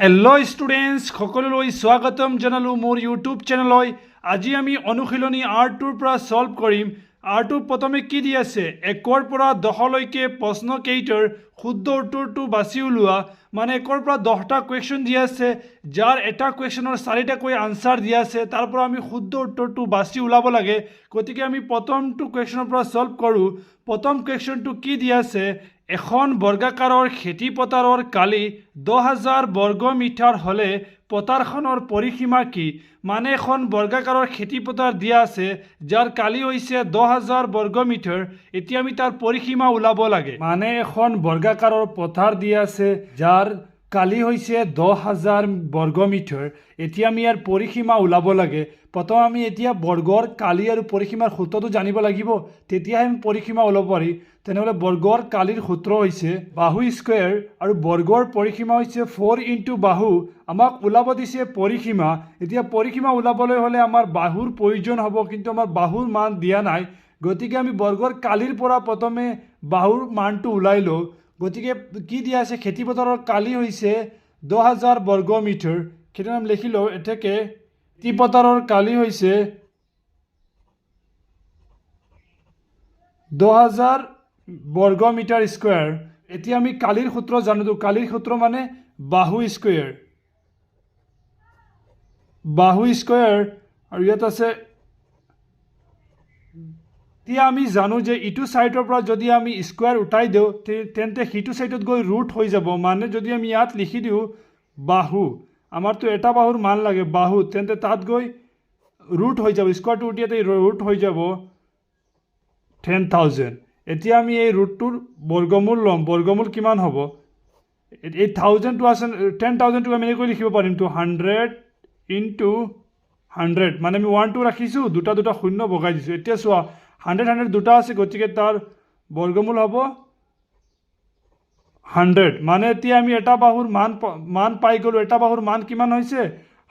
Hello' students সকলোলৈ স্বাগতম জনালোঁ মোৰ ইউটিউব চেনেললৈ। আজি আমি অনুশীলনী R2ৰ পৰা সলভ কৰিম। R2 প্ৰথমে কি দি আছে, 1ৰ পৰা 10লৈকে প্ৰশ্নকেইটাৰ শুদ্ধ উত্তৰটো বাছি উলিওৱা। মানে 1ৰ পৰা 10টা কুৱেশ্যন দি আছে, যাৰ এটা কুৱেশ্যনৰ 4টাকৈ আনচাৰ দিয়া আছে, তাৰ পৰা আমি শুদ্ধ উত্তৰটো বাছি ওলাব লাগে। গতিকে আমি প্ৰথমটো কুৱেশ্যনৰ পৰা সলভ কৰোঁ। প্ৰথম কুৱেশ্যনটো কি দি আছে, এখন বৰ্গাকাৰৰ খেতি পথাৰৰ কালি 10,000 বৰ্গ মিটাৰ হ'লে পথাৰখনৰ পৰিসীমা কি? মানে এখন বৰ্গাকাৰৰ খেতি পথাৰ দিয়া আছে, যাৰ কালি হৈছে 10,000 বৰ্গ মিটাৰ। এতিয়া আমি তাৰ পৰিসীমা ওলাব লাগে। মানে এখন বৰ্গাকাৰৰ পথাৰ দিয়া আছে, যাৰ কালি হৈছে 10,000 বৰ্গ মিটাৰ। এতিয়া আমি ইয়াৰ পৰিসীমা ওলাব লাগে। প্ৰথম আমি এতিয়া বৰ্গৰ কালি আৰু পৰিসীমাৰ সূত্ৰটো জানিব লাগিব, তেতিয়াহে আমি পৰিসীমা ওলাব পাৰি। তেনেহ'লে বৰ্গৰ কালিৰ সূত্ৰ হৈছে বাহু স্কুৱেৰ আৰু বৰ্গৰ পৰিসীমা হৈছে 4 ইনটু বাহু। আমাক ওলাব দিছে পৰিসীমা। এতিয়া পৰিসীমা ওলাবলৈ হ'লে আমাৰ বাহুৰ প্ৰয়োজন হ'ব, কিন্তু আমাৰ বাহুৰ মান দিয়া নাই। গতিকে আমি বৰ্গৰ কালিৰ পৰা প্ৰথমে বাহুৰ মানটো ওলাই লওঁ। গতিকে কি দিয়া আছে, খেতিপথাৰৰ কালি হৈছে 10,000 বৰ্গ মিটাৰ। সেইটো আমি লিখি লওঁ। এতেকে খেতিপথাৰৰ কালি হৈছে 10,000 বৰ্গ মিটাৰ স্কুৱেৰ। এতিয়া আমি কালিৰ সূত্ৰ জানো। কালিৰ সূত্ৰ মানে বাহু স্কুৱেৰ। বাহু স্কুৱেৰ আৰু ইয়াত আছে। এতিয়া আমি জানো যে ইটো সাইডৰ পৰা যদি আমি স্কুৱেৰ উঠাই দিওঁ, তেন্তে সিটো সাইডত গৈ ৰুট হৈ যাব। মানে যদি আমি ইয়াত লিখি দিওঁ বাহু, আমাৰতো এটা বাহুৰ মান লাগে বাহু, তেন্তে তাত গৈ ৰুট হৈ যাব। স্কুৱেৰটো উঠিয়াতে ৰুট হৈ যাব 10,000। এতিয়া আমি এই ৰুটটোৰ বৰ্গমূল ল'ম। বৰ্গমূল কিমান হ'ব? এই 1000টো আছে, 10,000টো আমি এনেকৈ লিখিব পাৰিম, 100 ইনটু 100। মানে আমি 1 2 ৰাখিছোঁ, দুটা শূন্য বগাই দিছোঁ। এতিয়া চোৱা 100 দুটা আছে, গতিকে তাৰ বৰ্গমূল হ'ব 100। মানে এতিয়া আমি এটা বাহুৰ মান পাই গ'লোঁ। এটা বাহুৰ মান কিমান হৈছে?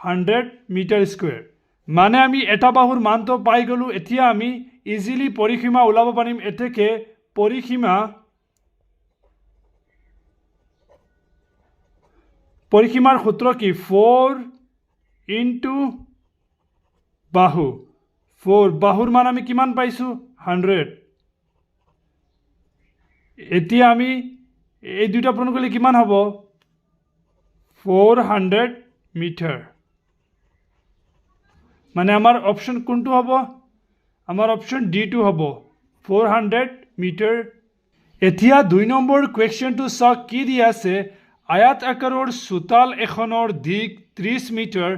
100 মিটাৰ স্কুৱেৰ। মানে আমি এটা বাহুৰ মানটো পাই গ'লোঁ। এতিয়া আমি ইজিলি পৰিসীমা ওলাব পাৰিম। এতেকে পৰিসীমাৰ সূত্ৰ কি? 4 ইনটু বাহু। 4 বাহুৰ মান আমি কিমান পাইছোঁ? 100। এতিয়া আমি এই দুটা পূৰণ কৰিলে কিমান হ'ব? 400 মিটাৰ। মানে আমাৰ অপশ্যন কোনটো হ'ব? আমাৰ অপশ্যন ডিটো হ'ব, 400 মিটাৰ। এতিয়া 2 নম্বৰ কুৱেশ্যনটো চাওক, কি দি আছে, আয়াত আকাৰৰ চোতাল এখনৰ দিক 30 মিটাৰ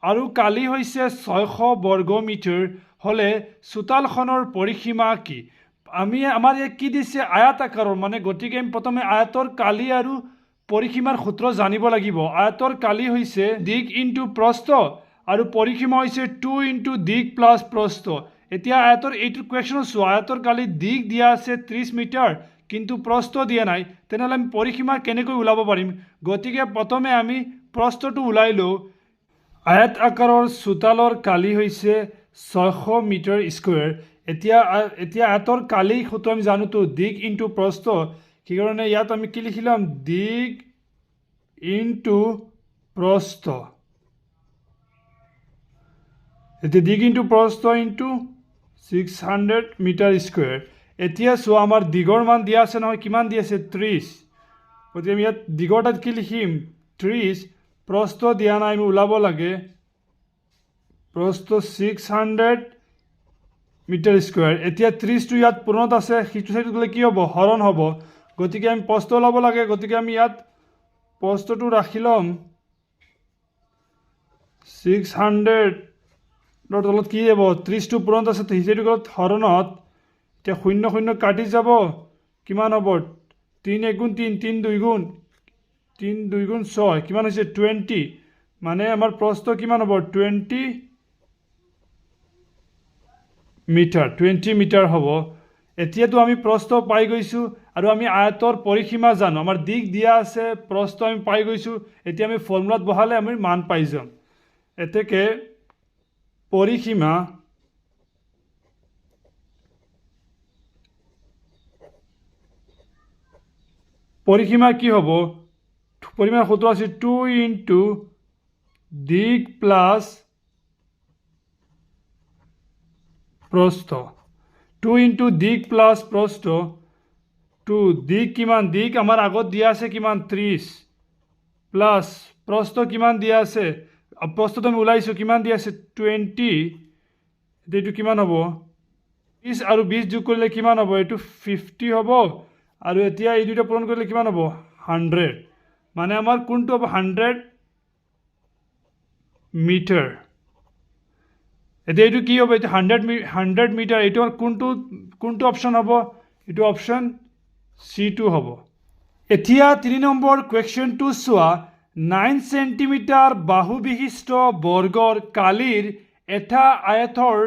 আৰু কালি হৈছে 600 বৰ্গ মিটাৰ হ'লে চোতালখনৰ পৰিসীমা কি? আমাৰ ইয়াত কি দিছে? আয়াত আকাৰৰ। মানে গতিকে আমি প্ৰথমে আয়তৰ কালি আৰু পৰিসীমাৰ সূত্ৰ জানিব লাগিব। আয়তৰ কালি হৈছে দিক ইনটু প্ৰস্থ আৰু পৰিসীমা হৈছে 2 ইনটু দিক প্লাছ প্ৰস্থ। এতিয়া আয়তৰ এইটো কুৱেশ্যন চোৱা, আয়তৰ কালি দিক দিয়া আছে 30 মিটাৰ, কিন্তু প্ৰস্থ দিয়া নাই। তেনেহ'লে আমি পৰিসীমা কেনেকৈ ওলাব পাৰিম? গতিকে প্ৰথমে আমি প্ৰস্থটো ওলাই লওঁ। আয়াত আকাৰৰ চোতালৰ কালি হৈছে 600 মিটাৰ স্কুৱেৰ। এতিয়া আয়তৰ কালি সূত্ৰ আমি জানোতো, দিক ইনটু প্ৰস্থ। সেইকাৰণে ইয়াত আমি কি লিখি ল'ম? দিক ইনটু প্ৰস্থ। এতিয়া দিক ইনটু প্ৰস্থ ইনটু 600 মিটাৰ স্কুৱেৰ। এতিয়া চোৱা, আমাৰ দিগৰ মান দিয়া আছে নহয়, কিমান দি আছে? 30। গতিকে আমি ইয়াত দিগৰ তাত কি লিখিম? 30। প্ৰস্থ দিয়া নাই, আমি ওলাব লাগে প্ৰস্থ 600 মিটাৰ স্কুৱেৰ। এতিয়া 30টো ইয়াত পূৰণত আছে, সিটো চাইডত গ'লে কি হ'ব? হৰণ হ'ব। গতিকে আমি প্ৰস্থ ওলাব লাগে। গতিকে আমি ইয়াত প্ৰস্থটো ৰাখি ল'ম 600 তলত কি যাব? 30টো পূৰণত আছে, সিটো গ'লত হৰণত। এতিয়া 0 0 কাটি যাব, কিমান হ'ব? 3 1 গুণ 3, 3 2 গুণ 6, কিমান হৈছে? 20। মানে আমাৰ প্ৰস্থ কিমান হ'ব? 20 মিটাৰ হ'ব। এতিয়াতো আমি প্ৰস্থ পাই গৈছোঁ আৰু আমি আয়তৰ পৰিসীমা জানো। আমাৰ দিক দিয়া আছে, প্ৰস্থ আমি পাই গৈছোঁ। এতিয়া আমি ফৰ্মুলাত বহালে আমি মান পাই যাম। এতেকে পৰিসীমা কি হ'ব? পৰিমাণ সূত্ৰ আছিল 2 ইনটু দিক প্লাছ প্ৰস্থ 2 ইনটু দিক প্লাছ প্ৰস্থ 2 দিক কিমান দিক আমাৰ আগত দিয়া আছে কিমান 30 প্লাছ প্ৰস্থ কিমান দিয়া আছে প্ৰস্থটো আমি ওলাইছোঁ কিমান দিয়া আছে 20 এইটো কিমান হ'ব 30 আৰু 20 যোগ কৰিলে কিমান হ'ব এইটো 50 হ'ব আৰু এতিয়া এই দুটা পূৰণ কৰিলে কিমান হ'ব 100 মানে আমাৰ কোনটো হ'ব 100 মিটাৰ এতিয়া এইটো কি হ'ব এতিয়া 100 মিটাৰ এইটো কোনটো অপশ্যন হ'ব এইটো অপশ্যন C2 হ'ব এতিয়া 3 নম্বৰ কুৱেশ্যনটো চোৱা 9 সেন্টিমিটাৰ বাহু বিশিষ্ট বৰ্গৰ কালিৰ এটা আয়তৰ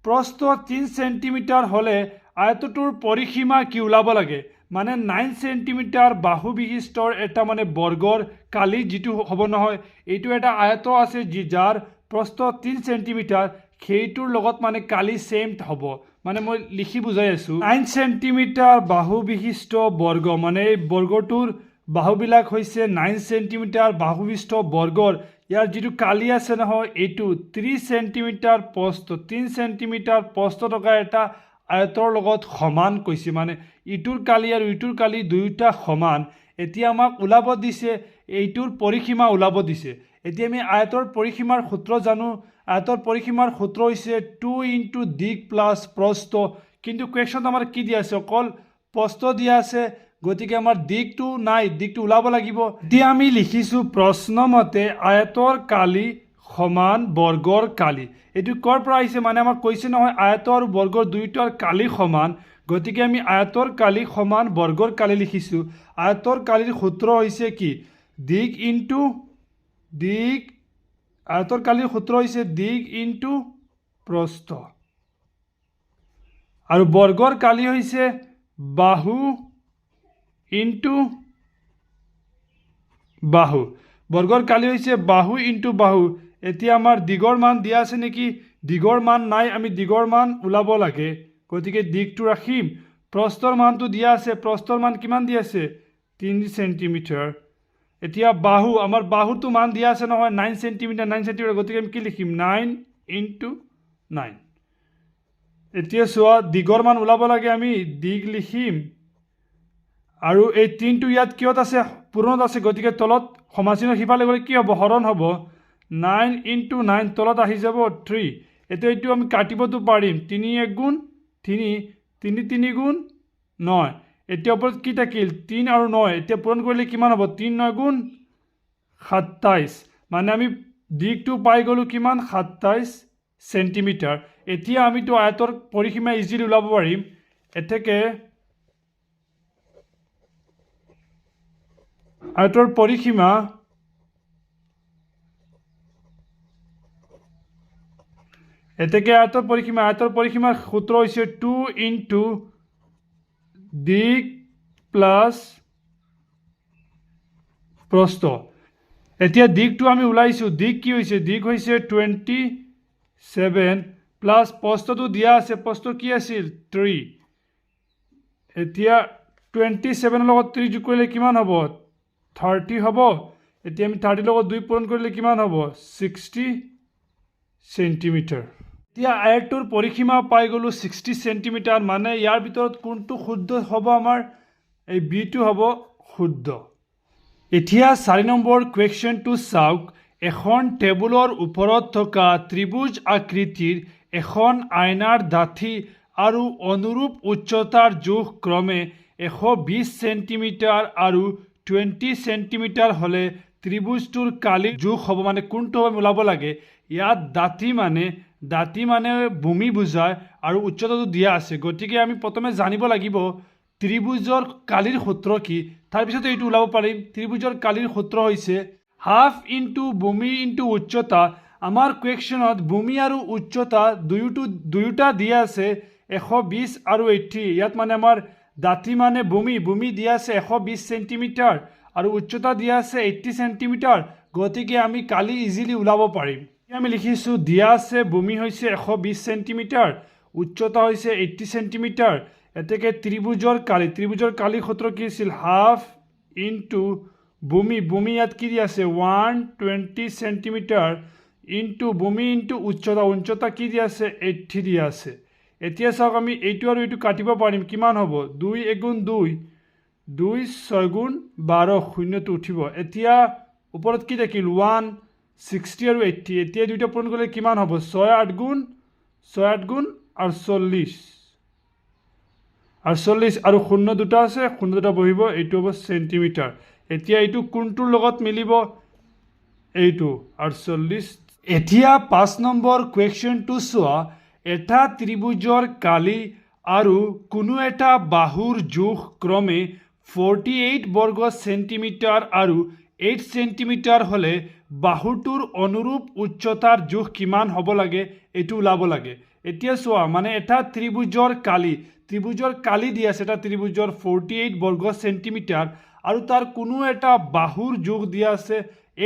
প্ৰস্থ 3 সেন্টিমিটাৰ হ'লে আয়তটোৰ পৰিসীমা কি ওলাব লাগে মানে 9 সেন্টিমিটাৰ বাহু বিশিষ্টৰ এটা মানে বৰ্গৰ কালি যিটো হ'ব নহয় এইটো এটা আয়ত আছে যাৰ প্ৰস্থ 3 সেন্টিমিটাৰ সেইটোৰ লগত মানে কালি সেম হ'ব মানে মই লিখি বুজাই আছোঁ 9 সেন্টিমিটাৰ বাহু বিশিষ্ট বৰ্গ মানে এই বৰ্গটোৰ বাহুবিলাক হৈছে 9 সেন্টিমিটাৰ বাহু বিশিষ্ট বৰ্গৰ ইয়াৰ যিটো কালি আছে নহয় এইটো 30 সেন্টিমিটাৰ প্ৰস্থ 3 সেন্টিমিটাৰ প্ৰস্থ থকা এটা আয়তৰ লগত সমান কৈছে মানে ইটোৰ কালি আৰু ইটোৰ কালি দুয়োটা সমান এতিয়া আমাক ওলাব দিছে এইটোৰ পৰিসীমা ওলাব দিছে এতিয়া আমি আয়তৰ পৰিসীমাৰ সূত্ৰ জানো আয়তৰ পৰিসীমাৰ সূত্ৰ হৈছে 2 ইনটু দিক প্লাছ প্ৰস্থ কিন্তু কুৱেশ্যনত আমাৰ কি দিয়া আছে অকল প্ৰস্থ দিয়া আছে গতিকে আমাৰ দিকটো নাই দিকটো ওলাব লাগিব এতিয়া আমি লিখিছোঁ প্ৰশ্ন মতে আয়তৰ কালি সমান বৰ্গৰ কালি এইটো ক'ৰ পৰা আহিছে মানে আমাক কৈছে নহয় আয়ত আৰু বৰ্গৰ দুয়োটাৰ কালি সমান গতিকে আমি আয়তৰ কালি সমান বৰ্গৰ কালি লিখিছোঁ আয়তৰ কালিৰ সূত্ৰ হৈছে কি দিক ইনটু দিক আয়তৰ কালিৰ সূত্ৰ হৈছে দিক ইনটু প্ৰস্থ আৰু বৰ্গৰ কালি হৈছে বাহু ইনটু বাহু বৰ্গৰ কালি হৈছে বাহু ইনটু বাহু এতিয়া আমাৰ দিগৰ মান দিয়া আছে নেকি দিগৰ মান নাই আমি দিগৰ মান ওলাব লাগে গতিকে দিকটো ৰাখিম প্ৰস্থৰ মানটো দিয়া আছে প্ৰস্থৰ মান কিমান দিয়া আছে 3 সেন্টিমিটাৰ এতিয়া বাহু আমাৰ বাহুটো মান দিয়া আছে নহয় 9 সেন্টিমিটাৰ গতিকে আমি কি লিখিম 9 ইনটু 9 এতিয়া চোৱা দিগৰ মান ওলাব লাগে আমি দিগ লিখিম আৰু এই 3টো ইয়াত কিয়ত আছে পূৰণত আছে গতিকে তলত সমাসীনৰ সিফালে গ'লে কি হ'ব হৰণ হ'ব 9 ইনটু 9 তলত আহি যাব 3 এতিয়া এইটো আমি কাটিবতো পাৰিম 3 1 গুণ 3 3 3 গুণ 9 এতিয়া ওপৰত কি থাকিল 3 আৰু 9 এতিয়া পূৰণ কৰিলে কিমান হ'ব 3 9 গুণ 27 মানে আমি দিকটো পাই গ'লোঁ কিমান 27 সেন্টিমিটাৰ এতিয়া আমিতো আয়তৰ পৰিসীমা ইজিলি ওলাব পাৰিম এতেকে আয়তৰ পৰিসীমা এতেকে আয়তৰ পৰিসীমাৰ সূত্ৰ হৈছে 2 ইনটু দিক প্লাছ প্ৰস্থ এতিয়া দিকটো আমি ওলাইছোঁ দিক কি হৈছে দিক হৈছে 27 প্লাছ প্ৰস্থটো দিয়া আছে প্ৰস্থ কি আছিল 3 এতিয়া 27 লগত 3 যোগ কৰিলে কিমান হ'ব 30 হ'ব এতিয়া আমি 30 লগত 2 পূৰণ কৰিলে কিমান হ'ব 60 সেন্টিমিটাৰ এতিয়া আয়তটোৰ পৰিসীমা পাই গ'লোঁ 60 সেন্টিমিটাৰ মানে ইয়াৰ ভিতৰত কোনটো শুদ্ধ হ'ব আমাৰ এই বিটো হ'ব শুদ্ধ এতিয়া 4 নম্বৰ কুৱেশ্যনটো চাওক এখন টেবুলৰ ওপৰত থকা ত্ৰিভুজ আকৃতিৰ এখন আইনাৰ ডাঠি আৰু অনুৰূপ উচ্চতাৰ জোখ ক্ৰমে 120 সেন্টিমিটাৰ আৰু 20 সেন্টিমিটাৰ হ'লে ত্ৰিভুজটোৰ কালিৰ জোখ হ'ব মানে কোনটো হ'ব ওলাব লাগে ইয়াত দাঁতি মানে ভূমি বুজায় আৰু উচ্চতাটো দিয়া আছে গতিকে আমি প্ৰথমে জানিব লাগিব ত্ৰিভুজৰ কালিৰ সূত্ৰ কি তাৰপিছত এইটো ওলাব পাৰিম ত্ৰিভুজৰ কালিৰ সূত্ৰ হৈছে হাফ ইনটু ভূমি ইনটু উচ্চতা আমাৰ কুৱেশ্যনত ভূমি আৰু উচ্চতা দুয়োটা দিয়া আছে 120 আৰু 80 ইয়াত মানে আমাৰ দাঁতি মানে ভূমি দিয়া আছে 120 সেন্টিমিটাৰ আৰু উচ্চতা দিয়া আছে 80 সেন্টিমিটাৰ গতিকে আমি কালি ইজিলি ওলাব পাৰিম আমি লিখিছোঁ দিয়া আছে ভূমি হৈছে 120 সেন্টিমিটাৰ উচ্চতা হৈছে 80 সেন্টিমিটাৰ এতেকে ত্ৰিভুজৰ কালি সূত্ৰ কি আছিল হাফ ইনটু ভূমি ইয়াত কি দিয়া আছে 120 সেন্টিমিটার ইনটু ভূমি ইনটু উচ্চতা কি দিয়া আছে 80 দিয়া আছে এতিয়া চাওক আমি এইটো আৰু এইটো কাটিব পাৰিম কিমান হ'ব 2 এগুণ 2 2 6 গুণ 12 শূন্যটো উঠিব এতিয়া ওপৰত কি দেখিল 160 আৰু 80 এতিয়া দুইটা পূৰণ কৰিলে কিমান হ'ব 6 8 গুণ 48 48 আৰু শূন্য দুটা আছে শূন্য দুটা বহিব এইটো হ'ব সেন্টিমিটাৰ এতিয়া এইটো কোনটোৰ লগত মিলিব এইটো 48 এতিয়া 5 নম্বৰ কুৱেশ্যনটো চোৱা এটা ত্ৰিভুজৰ কালি আৰু কোনো এটা বাহুৰ জোখ ক্ৰমে 48 বৰ্গ সেন্টিমিটাৰ আৰু 8 সেন্টিমিটাৰ হলে বাহুটোৰ অনুৰূপ উচ্চতাৰ জোখ কিমান হ'ব লাগে এইটো ওলাব লাগে এতিয়া চোৱা মানে এটা ত্ৰিভুজৰ কালি দিয়া আছে এটা ত্ৰিভুজৰ 48 বৰ্গ সেন্টিমিটাৰ আৰু তাৰ কোনো এটা বাহুৰ জোখ দিয়া আছে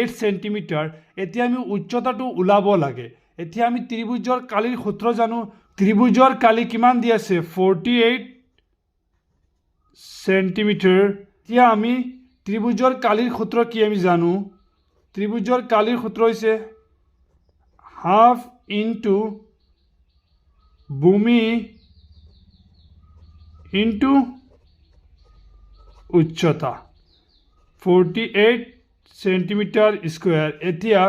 8 সেন্টিমিটাৰ এতিয়া আমি উচ্চতাটো ওলাব লাগে এতিয়া আমি ত্ৰিভুজৰ কালিৰ সূত্ৰ জানো ত্ৰিভুজৰ কালি কিমান দিয়া আছে 48 সেন্টিমিটাৰ এতিয়া আমি ত্ৰিভুজৰ কালিৰ সূত্ৰ কি আমি জানো ত্ৰিভুজৰ কালিৰ সূত্ৰ হৈছে হাফ ইনটু ভূমি ইনটু উচ্চতা 48 সেন্টিমিটার স্কোয়ার এতিয়া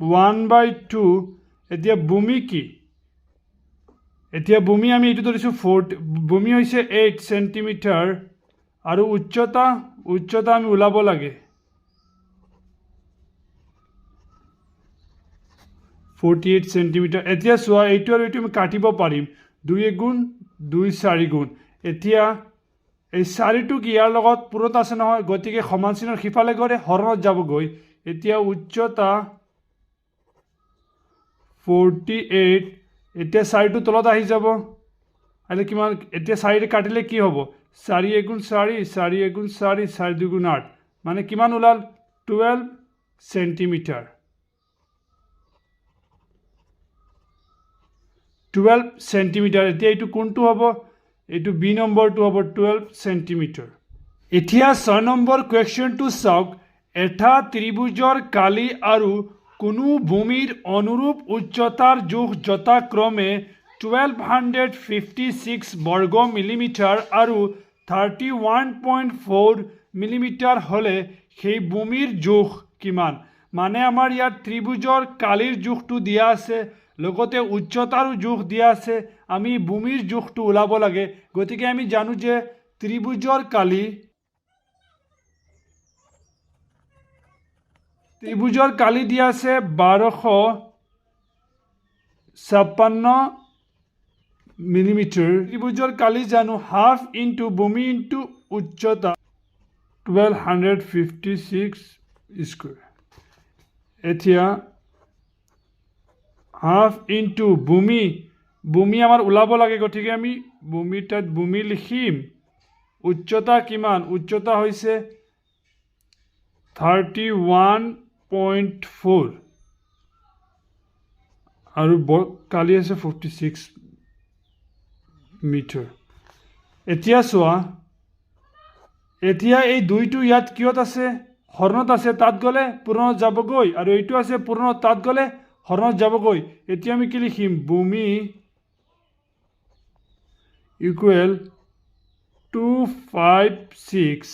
1/2 এতিয়া ভূমি কি এতিয়া ভূমি আমি এইটো ধৰিছো 4 ভূমি হৈছে 8 সেন্টিমিটাৰ আৰু উচ্চতা আমি ওলাব লাগে 48 সেন্টিমিটাৰ এতিয়া চোৱা এইটো আৰু এইটো আমি কাটিব পাৰিম 2 গুণ 2 4 গুণ এতিয়া এই 4টো কি ইয়াৰ লগত পূৰণ আছে নহয় গতিকে সমান চিহ্নৰ সিফালে গ'লে হৰণত যাবগৈ এতিয়া উচ্চতা 48 এতিয়া 4টো তলত আহি যাব আৰু কিমান এতিয়া 4 কাটিলে কি হ'ব 4 এগুণ 4 4 এগুণ 4 4 দুগুণ 8 মানে কিমান ওলাল 12 সেন্টিমিটার 12 সেন্টিমিটার এতিয়া এইটো কোনটো হ'ব এইটো বি নম্বৰটো হ'ব 12 সেন্টিমিটাৰ এতিয়া 6 নম্বৰ কুৱেশ্যনটো চাওক এটা ত্ৰিভুজৰ কালি আৰু কোনো ভূমিৰ অনুৰূপ উচ্চতাৰ জোখ যথাক্ৰমে 1256 বৰ্গ মিলিমিটাৰ আৰু 31.4 মিলিমিটাৰ হলে সেই ভূমিৰ জোখ কিমান মানে আমাৰ ইয়াত ত্ৰিভুজৰ কালিৰ জোখটো দিয়া আছে লগতে উচ্চতাৰো জোখ দিয়া আছে আমি ভূমিৰ জোখটো ওলাব লাগে গতিকে আমি জানো যে ত্ৰিভুজৰ কালি দিয়া আছে 1256 মিলিমিটাৰ ত্ৰিভুজৰ কালি জানো হাফ ইনটু ভূমি ইনটু উচ্চতা 1256 স্কোয়াৰ এতিয়া হাফ ইনটু ভূমি আমাৰ ওলাব লাগে গতিকে আমি ভূমি লিখিম উচ্চতা কিমান উচ্চতা হৈছে 31.4 আৰু কালি আছে 46 মিটাৰ এতিয়া চোৱা এতিয়া এই দুইটো ইয়াত কিয়ত আছে হৰণত আছে তাত গ'লে পূৰণত যাবগৈ আৰু এইটো আছে পূৰণত তাত গ'লে হৰণত যাবগৈ এতিয়া আমি কি লিখিম ভূমি ইকুৱেল 256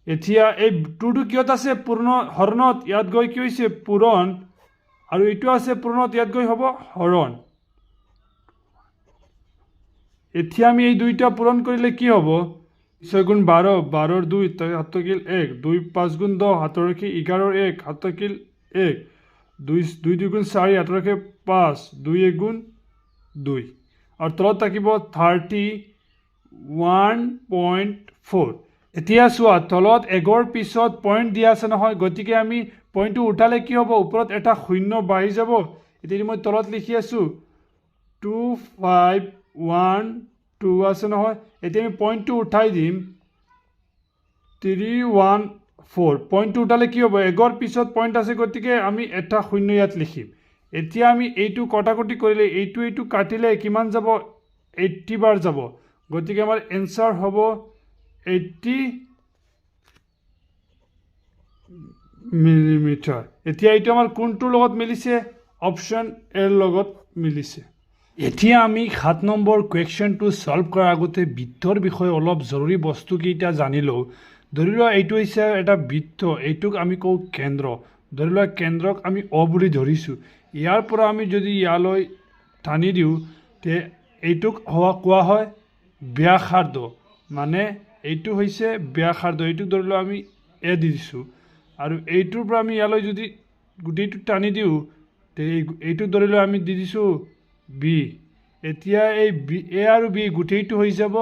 এতিয়া এই টুটো কিয়ত আছে পূৰ্ণ হৰণত ইয়াত গৈ কি হৈছে পূৰণ আৰু এইটো আছে পূৰণত ইয়াত গৈ হ'ব হৰণ এতিয়া আমি এই দুইটা পূৰণ কৰিলে কি হ'ব 6 গুণ 12 12 2 7 কিল 1 2 5 গুণ 10 7 ৰাখি 11 1 7 কিল 1 2 2 গুণ 4 8 ৰাখি 5 2 গুণ 2 আৰু তলত থাকিব 31.4 এতিয়া চোৱা তলত এগৰ পিছত পইণ্ট দিয়া আছে নহয় গতিকে আমি পইণ্টটো উঠালে কি হ'ব ওপৰত এটা শূন্য বাঢ়ি যাব এতিয়া মই তলত লিখি আছো 2512 আছে নহয় এতিয়া আমি পইণ্টটো উঠাই দিম 314 পইণ্টটো উঠালে কি হ'ব এগৰ পিছত পইণ্ট আছে গতিকে আমি এটা শূন্য ইয়াত লিখিম এতিয়া আমি এইটো কটাকটি কৰিলে এইটো কাটিলে কিমান যাব 80 বাৰ যাব গতিকে আমাৰ এনসাৰ হ'ব 80 মিলিমিটাৰ। এতিয়া এইটো আমাৰ কোনটোৰ লগত মিলিছে? অপশ্যন এৰ লগত মিলিছে। এতিয়া আমি 7 নম্বৰ কুৱেশ্যনটো ছল্ভ কৰাৰ আগতে বৃত্তৰ বিষয়ে অলপ জৰুৰী বস্তুকেইটা জানি লওঁ। ধৰি লোৱা এইটো হৈছে এটা বৃত্ত, এইটোক আমি কওঁ কেন্দ্ৰ। ধৰি লোৱা কেন্দ্ৰক আমি অ বুলি ধৰিছোঁ। ইয়াৰ পৰা আমি যদি ইয়ালৈ টানি দিওঁ তে এইটোক কোৱা হয় ব্যাসাৰ্ধ। মানে এইটো হৈছে ব্যাসাৰ্ধ। এইটোক ধৰি লোৱা আমি এ দি দিছোঁ আৰু এইটোৰ পৰা আমি ইয়ালৈ যদি গোটেইটো টানি দিওঁ তে এইটোক ধৰি লোৱা আমি দি দিছোঁ বি। এতিয়া এই বি এ আৰু বি গোটেইটো হৈ যাব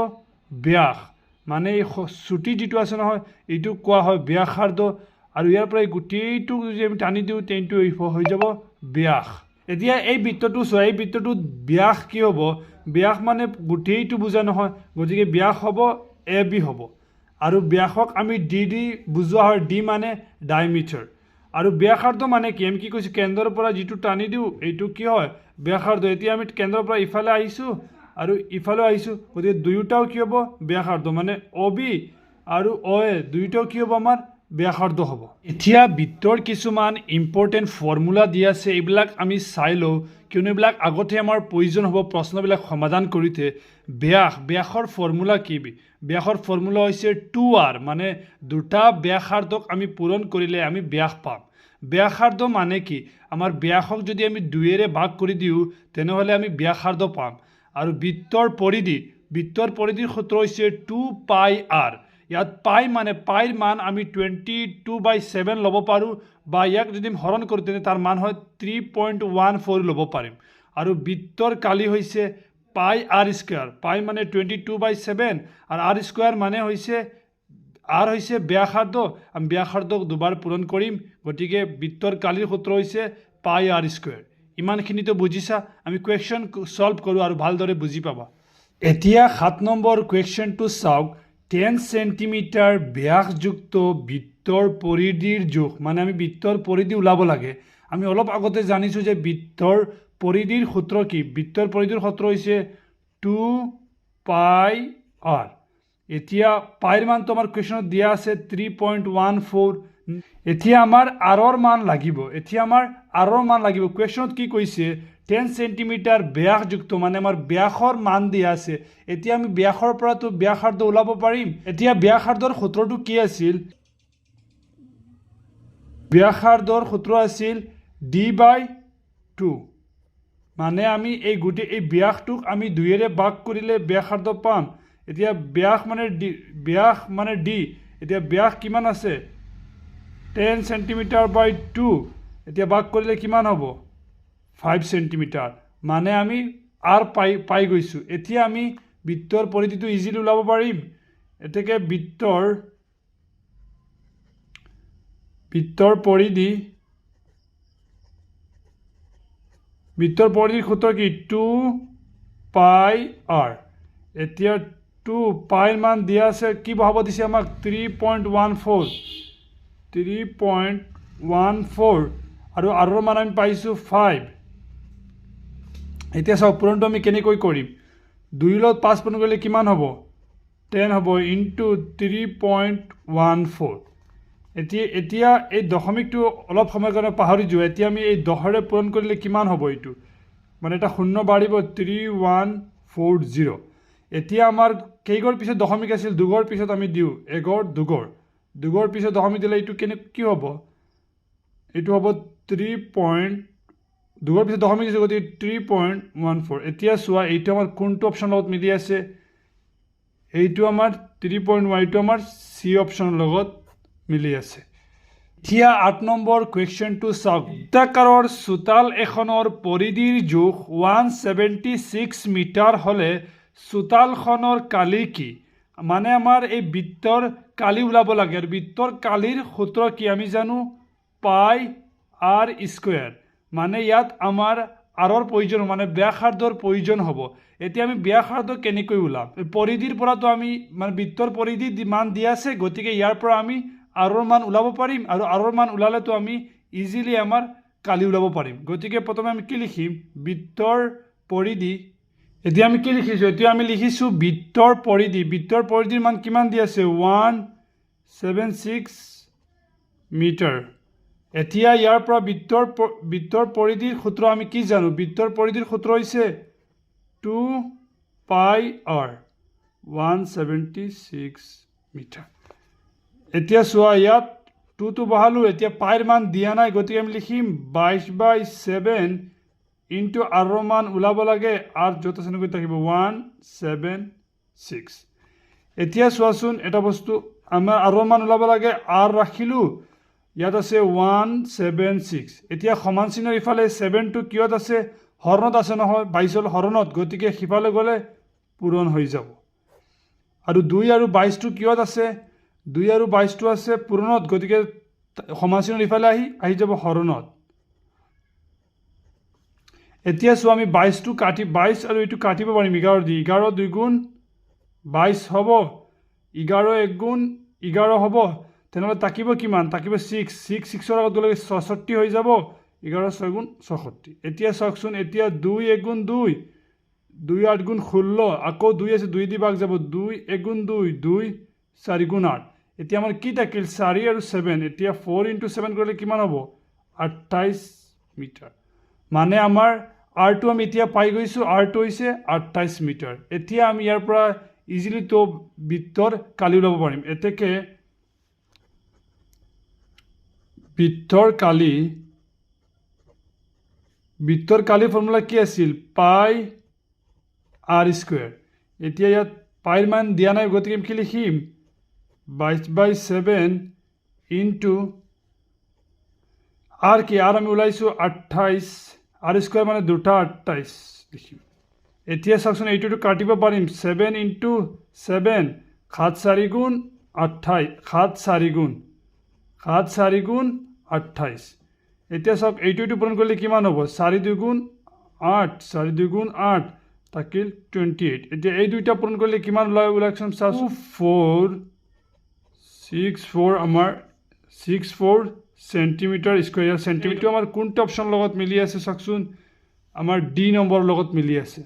ব্যাস। মানে এই চুটি যিটো আছে নহয় এইটোক কোৱা হয় ব্যাসাৰ্ধ আৰু ইয়াৰ পৰা এই গোটেইটো যদি আমি টানি দিওঁ তেন্তে হৈ যাব ব্যাস। এতিয়া এই বৃত্তটো চোৱা, এই বৃত্তটোত ব্যাস কি হ'ব? ব্যাস মানে গোটেইটো বুজা নহয়, গতিকে ব্যাস হ'ব এ বি হ'ব। আৰু ব্যাসক আমি ডি দি বুজোৱা হয়, ডি মানে ডায়মিটাৰ। আৰু ব্যাসাৰ্ধ মানে কি? আমি কি কৈছোঁ কেন্দ্ৰৰ পৰা যিটো টানি দিওঁ এইটো কি হয় ব্যাসাৰ্ধ। এতিয়া আমি কেন্দ্ৰৰ পৰা ইফালে আহিছোঁ আৰু ইফালে আহিছোঁ, গতিকে দুয়োটাও কি হ'ব ব্যাসাৰ্ধ। মানে অ বি আৰু অ এ দুয়োটাও কি হ'ব আমাৰ ব্যাসাৰ্ধ হ'ব। এতিয়া বৃত্তৰ কিছুমান ইম্পৰ্টেণ্ট ফৰ্মুলা দিয়া আছে, এইবিলাক আমি চাই লওঁ কিয়নো এইবিলাক আগতে আমাৰ প্ৰয়োজন হ'ব প্ৰশ্নবিলাক সমাধান কৰোঁতে। ব্যাসৰ ফৰ্মুলা কি? ব্যাসৰ ফৰ্মুলা হৈছে 2r, মানে দুটা ব্যাসাৰ্ধক আমি পূৰণ কৰিলে আমি ব্যাস পাম। ব্যাসাৰ্ধ মানে কি? আমাৰ ব্যাসক যদি আমি 2ৰে ভাগ কৰি দিওঁ তেনেহ'লে আমি ব্যাসাৰ্ধ পাম। আৰু বৃত্তৰ পৰিধিৰ সূত্ৰ হৈছে 2πr। ইয়াত পাইৰ মান আমি 22/7 ল'ব পাৰোঁ, বা ইয়াক যদি হৰণ কৰোঁ তেন্তে তাৰ মান হয় 3.14 ল'ব পাৰিম। আৰু বৃত্তৰ কালি হৈছে পাই আৰ স্কোৱাৰ। পাই মানে 22/7 আৰু আৰ স্কোৱাৰ মানে হৈছে ব্যাসাৰ্ধ। আমি ব্যাসাৰ্ধক দুবাৰ পূৰণ কৰিম, গতিকে বৃত্তৰ কালিৰ সূত্ৰ হৈছে পাই আৰ স্কোৱাৰ। ইমানখিনিতো বুজিছা? আমি কুৱেশ্যন ছল্ভ কৰোঁ আৰু ভালদৰে বুজি পাবা। এতিয়া 7 নম্বৰ কুৱেশ্যনটো চাওক। 10 চেণ্টিমিটাৰ ব্যাসযুক্ত বৃত্তৰ পৰিধিৰ জোখ, মানে আমি বৃত্তৰ পৰিধি ওলাব লাগে। আমি অলপ আগতে জানিছোঁ যে বৃত্তৰ পৰিধিৰ সূত্ৰ কি? বৃত্তৰ পৰিধিৰ সূত্ৰ হৈছে 2πr। এতিয়া পাইৰ মানটো আমাৰ কুৱেশ্যনত দিয়া আছে 3.14। এতিয়া আমাৰ আৰৰ মান লাগিব। কুৱেশ্যনত কি কৈছে? 10 চেণ্টিমিটাৰ ব্যাসযুক্ত, মানে আমাৰ ব্যাসৰ মান দিয়া আছে। এতিয়া আমি ব্যাসৰ পৰাতো ব্যাসাৰ্ধ ওলাব পাৰিম। এতিয়া ব্যাসাৰ্ধৰ সূত্ৰটো কি আছিল? ব্যাসাৰ্ধৰ সূত্ৰ আছিল d/2। মানে আমি এই ব্যাসটোক আমি 2ৰে ভাগ কৰিলে ব্যাসাৰ্ধ পাম। এতিয়া ব্যাস মানে ডি। এতিয়া ব্যাস কিমান আছে? 10 চেণ্টিমিটাৰ/2। এতিয়া ভাগ কৰিলে কিমান হ'ব? 5 চেণ্টিমিটাৰ। মানে আমি আৰ পাই গৈছোঁ। এতিয়া আমি বৃত্তৰ পৰিধিটো ইজিলি ওলাব পাৰিম। এতেকে বৃত্তৰ পৰিধিৰ সূত্ৰ কি? 2πr। এতিয়া 2πৰ মান দিয়া আছে, কি বহাব দিছে আমাক? 3.14 আৰু আৰৰ মান আমি পাইছোঁ 5। এতিয়া চাওক পূৰণটো আমি কেনেকৈ কৰিম? 2ৰ লগত 5 পূৰণ কৰিলে কিমান হ'ব? 10 হ'ব ইনটু 3.14। এতিয়া এই দশমিকটো অলপ সময়ৰ কাৰণে পাহৰি যোৱা। এতিয়া আমি এই 10ৰে পূৰণ কৰিলে কিমান হ'ব? এইটো মানে এটা শূন্য বাঢ়িব 3140। এতিয়া আমাৰ কেইঘৰ পিছত দশমিক আছিল? 2ঘৰ পিছত আমি দিওঁ 2ঘৰ পিছত দশমিক দিলে এইটো কি হ'ব? এইটো হ'ব 2ঘৰ পিছত দশমিক দিছোঁ, গতিকে 3.14। এতিয়া চোৱা এইটো আমাৰ কোনটো অপশ্যনৰ লগত মিলি আছে? এইটো আমাৰ 3.1, এইটো আমাৰ চি অপশ্যনৰ লগত মিলি আছে। এতিয়া 8 নম্বৰ কুৱেশ্যনটো চাওক। বৃত্তাকাৰৰ চোতাল এখনৰ পৰিধিৰ জোখ 176 মিটাৰ হ'লে চোতালখনৰ কালি কি? মানে আমাৰ এই বৃত্তৰ কালি ওলাব লাগে। আৰু বৃত্তৰ কালিৰ সূত্ৰ কি? আমি জানো পাই আৰ স্কোৱাৰ। মানে ইয়াত আমাৰ আৰৰ প্ৰয়োজন, মানে ব্যাসাৰ্ধৰ প্ৰয়োজন হ'ব। এতিয়া আমি ব্যাসাৰ্ধ কেনেকৈ ওলাম? পৰিধিৰ পৰাতো আমি মানে বৃত্তৰ পৰিধি মান দিয়া আছে, গতিকে ইয়াৰ পৰা আমি আৰৰ মান ওলাব পাৰিম। আৰু আৰৰ মান ওলালেতো আমি ইজিলি আমাৰ কালি ওলাব পাৰিম। গতিকে প্ৰথমে আমি কি লিখিম? বৃত্তৰ পৰিধি। এতিয়া আমি কি লিখিছোঁ? এতিয়া আমি লিখিছোঁ বৃত্তৰ পৰিধিৰ মান কিমান দি আছে? 176 মিটাৰ। এতিয়া ইয়াৰ পৰা বৃত্তৰ পৰিধিৰ সূত্ৰ আমি কি জানো? বৃত্তৰ পৰিধিৰ সূত্ৰ হৈছে 2 পাই r 176 মিটাৰ। এতিয়া চোৱা ইয়াত 2টো বহালোঁ, এতিয়া পাইৰ মান দিয়া নাই, গতিকে আমি লিখিম 22/7 ইনটু r মান ওলাব লাগে, r য'ত আছে নগৈ থাকিব 176। এতিয়া চোৱাচোন এটা বস্তু, আমাৰ r মান ওলাব লাগে, r ৰাখিলোঁ, ইয়াত আছে 176। এতিয়া সমান চিহ্নৰ ইফালে 7টো কিয়ত আছে? হৰণত আছে নহয়, 22ৰ হৰণত, গতিকে সিফালে গ'লে পূৰণ হৈ যাব। আৰু 2 আৰু 22টো কিয়ত আছে? 2 আৰু 22টো আছে পূৰণত, গতিকে সমান চিহ্নৰ ইফালে আহি যাব হৰণত। এতিয়া চোৱা আমি 22 আৰু এইটো কাটিব পাৰিম 11 দি। 11 2 গুণ 22 হ'ব, 11 1 গুণ 11 হ'ব, তেনেহ'লে থাকিব কিমান? থাকিব 6। 6ৰ আগত গ'লে 66 হৈ যাব, 11 6 গুণ 66। এতিয়া চাওকচোন, এতিয়া 2 1 গুণ 2, 2 8 গুণ 16, আকৌ 2 আছে 2 দি ভাগ যাব, 2 1 গুণ 2, 2 4 গুণ 8। এতিয়া আমাৰ কি থাকিল? 4 আৰু 7। এতিয়া 4 × 7 কৰিলে কিমান হ'ব? 28 মিটাৰ। মানে আমাৰ r2 আমি এতিয়া পাই গৈছোঁ, r2 হৈছে 28 মিটাৰ। এতিয়া আমি ইয়াৰ পৰা ইজিলি তো বৃত্তৰ কালি ওলাব পাৰিম। এতেকে বৃত্তৰ কালি ফৰ্মুলা কি আছিল? পাই r স্কুৱেৰ। এতিয়া ইয়াত পাইৰ মান দিয়া নাই, গতিকে আমি কি লিখিম? 22/7 ইনটু r কি? r আমি ওলাইছোঁ 28, r স্কুৱেৰ মানে 2টা 28 লিখিম। এতিয়া চাওকচোন, এইটোতো কাটিব পাৰিম, 7 × 7 7 4 গুণ 28, 7 4 গুণ 28। এতিয়া চাওক, এইটো পূৰণ কৰিলে কিমান হ'ব? 4 2 গুণ 8, 4 2 গুণ 8 থাকিল 28। এতিয়া এই দুইটা পূৰণ কৰিলে কিমান ওলাকচোন চাওকচোন, 464 আমাৰ 64 সেন্টিমিটাৰ স্কুৱেৰ। সেন্টিমিটাৰ আমাৰ কোনটো অপশ্যন লগত মিলি আছে চাওকচোন, আমাৰ ডি নম্বৰ লগত মিলি আছে।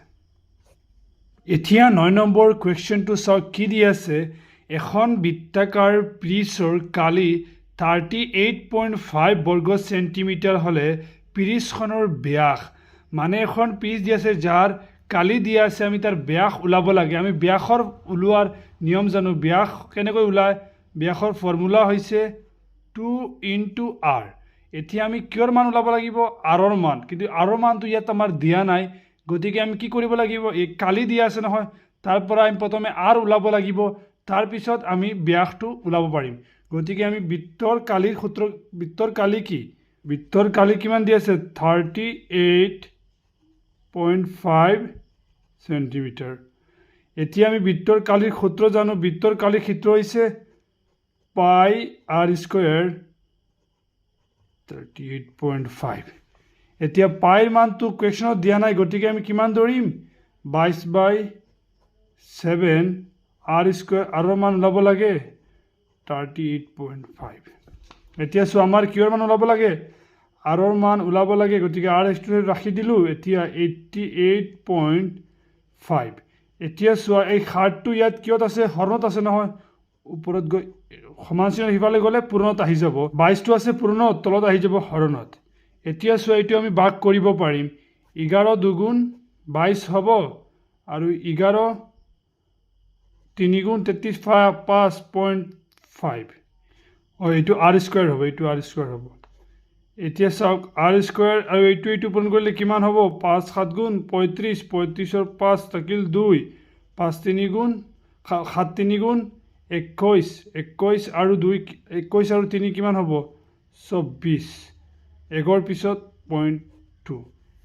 এতিয়া 9 নম্বৰ কুৱেশ্যনটো চাওক কি দি আছে। এখন বৃত্তাকাৰ পিৰিছৰ কালি 38.5 বৰ্গ সেন্টিমিটাৰ হ'লে পিৰিছখনৰ ব্যাস, মানে এখন পিৰিছ দি আছে যাৰ কালি দিয়া আছে, আমি তাৰ ব্যাস ওলাব লাগে। আমি ব্যাসৰ ওলোৱাৰ নিয়ম জানো। ব্যাস কেনেকৈ ওলায়? ব্যাসৰ ফৰ্মুলা হৈছে 2 × r। এতিয়া আমি কিয়ৰ মান ওলাব লাগিব? r মান, কিন্তু r মানটো ইয়াত আমাৰ দিয়া নাই, গতিকে আমি কি কৰিব লাগিব? এই কালি দিয়া আছে নহয়, তাৰ পৰা আমি প্ৰথমে r ওলাব লাগিব, তাৰপিছত আমি ব্যাসটো ওলাব পাৰিম। গতিকে আমি বৃত্তৰ কালি কি? বৃত্তৰ কালি কিমান দি আছে? 38.5 সেন্টিমিটাৰ। এতিয়া আমি বৃত্তৰ কালিৰ সূত্ৰ জানো। বৃত্তৰ কালিৰ সূত্ৰ হৈছে পাই r স্কুৱেৰ 38.5। এতিয়া পাইৰ মানটো কুৱেশ্যনত দিয়া নাই, গতিকে আমি কিমান ধৰিম? 22/7 r স্কুৱেৰ, r মান ওলাব লাগে 38.5। এতিয়া চোৱা, আমাৰ কিহৰ মান ওলাব লাগে? r মান ওলাব লাগে, গতিকে r ৰাখি দিলোঁ। এতিয়া 88.5। এতিয়া চোৱা, এই 7টো ইয়াত কিয়ত আছে? হৰণত আছে নহয়, ওপৰত গৈ সমান চিহ্নৰ সিফালে গ'লে পূৰণত আহি যাব। 22টো আছে পূৰণত, তলত আহি যাব হৰণত। এতিয়া চোৱা, এইটো আমি ভাগ কৰিব পাৰিম। 11 2 গুণ 22 হ'ব, আৰু 11 3 গুণ 33 5.5। এইটো r স্কুৱেৰ হ'ব, এইটো r স্কুৱেৰ হ'ব। এতিয়া চাওক, r স্কুৱেৰ আৰু এইটো পূৰণ কৰিলে কিমান হ'ব? 5 7 গুণ 35, 35ৰ 5 থাকিল 2, 5 3 গুণ 7 3 গুণ 21, 21 আৰু 2 21 আৰু 3 কিমান হ'ব? 24, 1ৰ পিছত 0.2।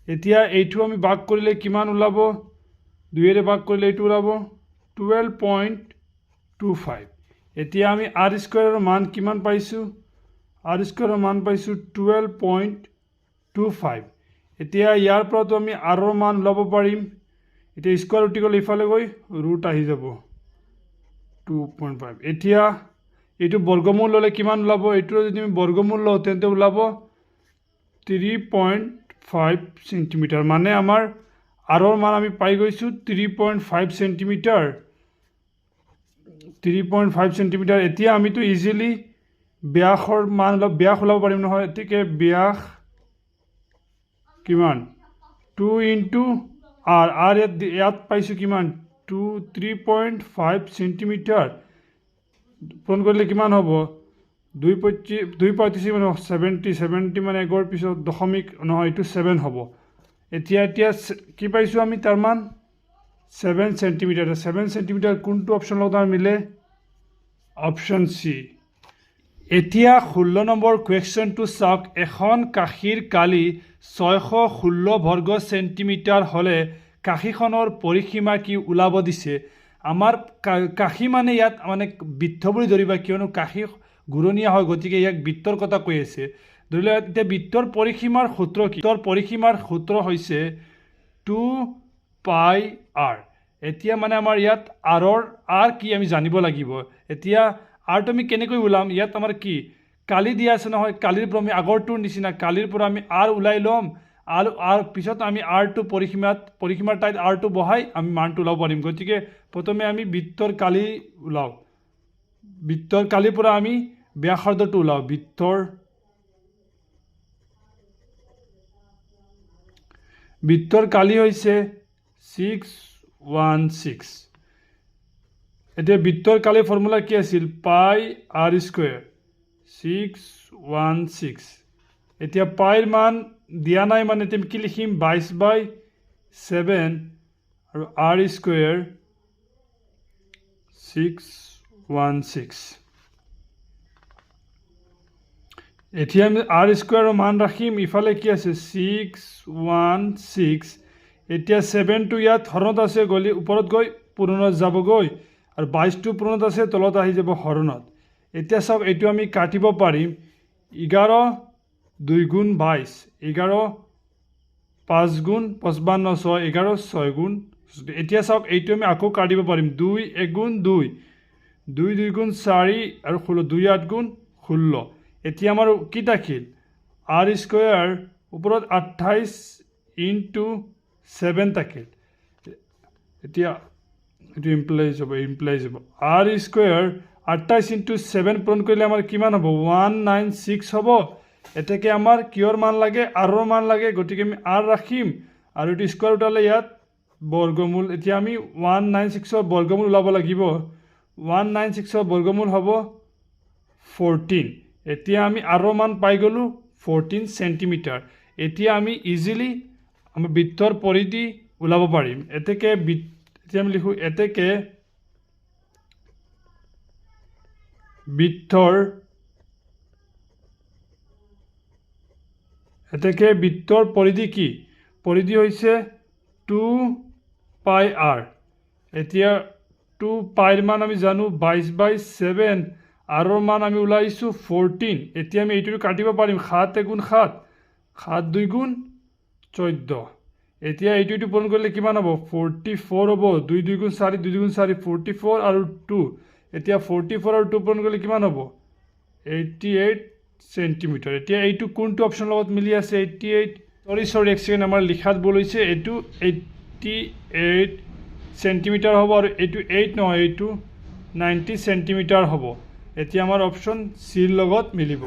এতিয়া এইটো আমি ভাগ কৰিলে কিমান ওলাব? 2ৰে ভাগ কৰিলে এইটো ওলাব 12.25। এতিয়া আমি r স্কুৱেৰৰ মান কিমান পাইছোঁ? r স্কুৱেৰৰ মান পাইছোঁ 12.25। এতিয়া ইয়াৰ পৰাতো আমি r মান ওলাব পাৰিম। এতিয়া স্কুৱেৰ উঠি গ'লে ইফালে গৈ ৰুট আহি যাব 2.5। এতিয়া এইটো বৰ্গমূল ল'লে কিমান ওলাব? এইটো যদি আমি বৰ্গমূল লওঁ তেন্তে ওলাব 3.5 সেন্টিমিটাৰ। মানে আমাৰ r মান আমি পাই গৈছোঁ 3.5 সেন্টিমিটাৰ। 3.5 সেন্টিমিটাৰ। এতিয়া আমিতো ইজিলি ব্যাসৰ মান অলপ ব্যাস ওলাব পাৰিম নহয় গতিকে ব্যাস কিমান 2 ইনটু আৰ আৰ ইয়াত পাইছোঁ কিমান 3.5 সেন্টিমিটাৰ পূৰণ কৰিলে কিমান হ'ব 2.25 মানে 70 মানে এগৰ পিছত দশমিক নহয় এইটো 7 হ'ব এতিয়া কি পাইছোঁ আমি তাৰ মান 7 সেন্টিমিটাৰ 7 সেন্টিমিটাৰ কোনটো অপশ্যন লগত মিলে অপশ্যন চি এতিয়া 16 নম্বৰ কুৱেশ্যনটো চাওক এখন কাশীৰ কালি 616 বৰ্গ সেন্টিমিটাৰ হ'লে কাশীখনৰ পৰিসীমা কি ওলাব দিছে আমাৰ কাশী মানে ইয়াত মানে বৃত্ত বুলি ধৰিবা কিয়নো কাশী ঘূৰণীয়া হয় গতিকে ইয়াক বৃত্তৰ কথা কৈ আছে ধৰি লওক এতিয়া বৃত্তৰ পৰিসীমাৰ সূত্ৰ কি বৃত্তৰ পৰিসীমাৰ সূত্ৰ হৈছে 2πr এতিয়া মানে আমাৰ ইয়াত r কি আমি জানিব লাগিব এতিয়া আৰটো আমি কেনেকৈ ওলাম ইয়াত আমাৰ কি কালি দিয়া আছে নহয় কালিৰ পৰা আমি আগৰটোৰ নিচিনা কালিৰ পৰা আমি r ওলাই ল'ম আৰু পিছত আমি rটো পৰিসীমাৰ ঠাইত rটো বহাই আমি মানটো ওলাব পাৰিম গতিকে প্ৰথমে আমি বৃত্তৰ কালি ওলাও বৃত্তৰ কালিৰ পৰা আমি ব্যাসাৰ্ধটো ওলাও বৃত্তৰ কালি হৈছে 616 এতিয়া বৃত্তৰ কালিৰ ফৰ্মুলা কি আছিল পাই r স্কয়াৰ 616 এতিয়া পাইৰ মান দিয়া নাই মানে তুমি কি লিখিম 22/7 আৰু r স্কয়াৰ 616 এতিয়া আমি r স্কয়াৰৰ মান ৰাখিম ইফালে কি আছে 616 এতিয়া 7টো ইয়াত হৰণত আছে গলি ওপৰত গৈ পূৰণত যাবগৈ আৰু 22টো পূৰণত আছে তলত আহি যাব হৰণত এতিয়া চাওক এইটো আমি কাটিব পাৰিম 11 2 গুণ 22 11 5 গুণ 55 6 11 6 গুণ এতিয়া চাওক এইটো আমি আকৌ কাটিব পাৰিম 2 1 গুণ 2 2 2 গুণ 4 আৰু 16 2 8 গুণ 16 এতিয়া আমাৰ কি থাকিল r স্কয়াৰ ওপৰত 28 ইনটু 7 থাকিল এতিয়া এটো ইমপ্লাইজ হ'ব r স্কয়াৰ 28 ইনটু 7 পূৰণ কৰিলে আমাৰ কিমান হ'ব 196 হ'ব এটাকে আমাৰ কিহৰ মান লাগে r ৰ মান লাগে গতিকে আমি r ৰাখিম আৰু এটো স্কয়াৰ উঠালে ইয়াত বৰ্গমূল এতিয়া আমি 196 ৰ বৰ্গমূল ওলাব লাগিব 196 ৰ বৰ্গমূল হ'ব 14 এতিয়া আমি r ৰ মান পাই গলো 14 সেন্টিমিটাৰ এতিয়া আমি ইজিলি আমাৰ বৃত্তৰ পৰিধি ওলাব পাৰিম এতেকে এতিয়া আমি লিখো এতেকে বৃত্তৰ পৰিধি কি পৰিধি হৈছে 2πr এতিয়া 2πৰ মান আমি জানো 22/7 r ৰ মান আমি ওলাইছো 14 এতিয়া আমি এইটো কাটিব পাৰিম 7 গুণ 7 7 2 গুণ 14 এতিয়া এইটো পূৰণ কৰিলে কিমান হ'ব 44 হ'ব 2 2 গুণ 4 2 গুণ 4 44 আৰু 2 এতিয়া 44 আৰু 2 পূৰণ কৰিলে কিমান হ'ব 88 সেন্টিমিটাৰ এতিয়া এইটো কোনটো অপশ্যন লগত মিলি আছে 88 সৰি এক সেকেন্ড আমাৰ লিখাত ভুল হৈছে এইটো 88 সেন্টিমিটাৰ হ'ব আৰু এইটো 8 নহয় এইটো 90 সেন্টিমিটাৰ হ'ব এতিয়া আমাৰ অপশ্যন চিৰ লগত মিলিব